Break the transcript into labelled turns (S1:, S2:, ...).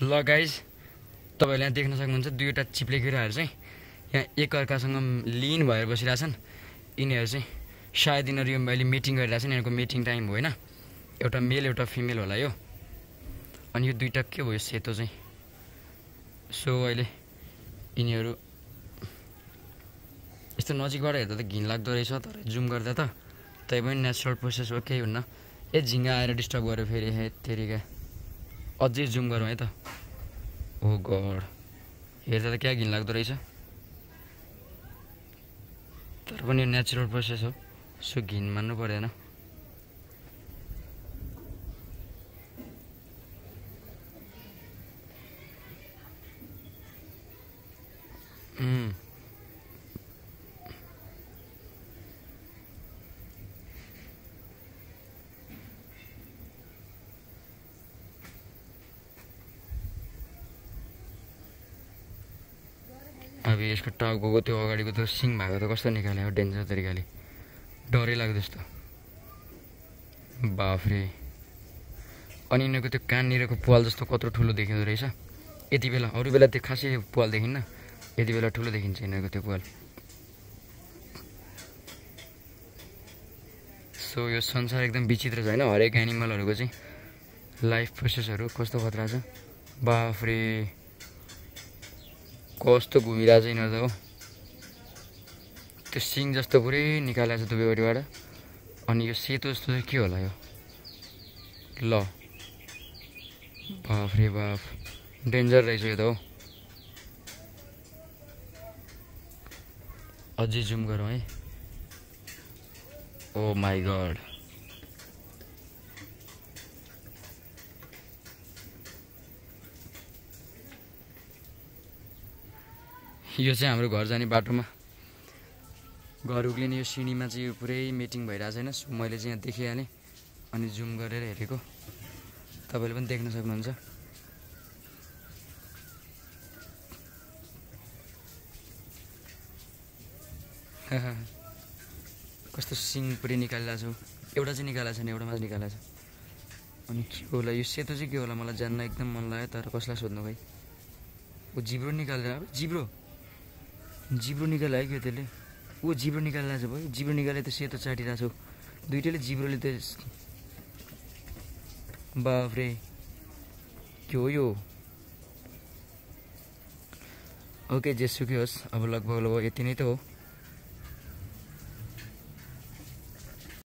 S1: ल गाइज तपाईहरुले यहाँ देख्न सक्नुहुन्छ दुईवटा चिप्ले किराहरु चाहिँ यहाँ एकअर्कासँग लीन भएर बसिरहेछन्। यिनीहरु चाहिँ सायद यिनीहरु यो अहिले मिटिङ गरिरहेछन्। यिनीहरुको मिटिङ टाइम हो हैन। एउटा मेल एउटा फिमेल होला यो। अनि यो दुईटा के भयो सेतो चाहिँ। सो अहिले यिनीहरु यस्तो नजिकबाट हेर्दा त घिन लाग्दो रहेछ, तर जुम गर्दा त तै पनि नेचुरल प्रोसेस हो, केही हुन्न। ए झिंगा आएर डिस्टर्ब गर्यो फेरि। हे तेरिका अझै जुम गरौँ है त। ओ गड, हेर्दा त क्या घिन लाग्दो रहेछ, तर पनि यो नेचुरल प्रोसेस हो, सो घिन मान्नु पर्दैन। अब यसको टाउको त्यो अगाडिको त्यो सिङ भएको त कस्तो निकाल्यो डेन्जर तरिकाले, डरै लाग्दो जस्तो। बाफरे। अनि यिनीहरूको त्यो काननिरको पाल जस्तो कत्रो ठुलो देखिँदो रहेछ यति बेला। अरू बेला त्यो खासै पाल देखिन्न, यति बेला ठुलो देखिन्छ यिनीहरूको त्यो पाल। सो यो संसार एकदम विचित्र छ होइन। हरेक एनिमलहरूको चाहिँ लाइफ प्रोसेसहरू कस्तो खतरा छ। बाफरे, कस्तो घुमिरहेको छ यिनीहरू त हो। त्यो सिङ जस्तो पुरै निकालेको छ दुवैपट्टिबाट। अनि यो सेतो जस्तो चाहिँ के होला यो? ल बाफरे बाफ, डेन्जर रहेछ यो त हो। अझै जुम गरौँ है। ओ माई गड, यो चाहिँ हाम्रो घर जाने बाटोमा घर उक्लिने यो सिँढीमा चाहिँ यो पुरै मिटिङ भइरहेको छैन। सो मैले चाहिँ यहाँ देखिहालेँ अनि जुम गरेर हेरेको, तपाईँले पनि देख्न सक्नुहुन्छ। कस्तो सिङ पुरै निकालिरहेको छु। एउटा चाहिँ निकालेको छैन, एउटा मात्र निकालेको छ। अनि के होला यो सेतो चाहिँ के होला मलाई जान्न एकदम मन लाग्यो, तर कसलाई सोध्नु भाइ। ऊ जिब्रो निकालेर, जिब्रो निकाल्यो है क्या त्यसले। ऊ जिब्रो निकालिरहेको छ भाइ, जिब्रो निकाले त सेतो चाटिरहेको छु। दुइटैले जिब्रोले त। बाफरे, के हो यो? ओके जेसुकै होस्, अब लगभग यति नै त हो।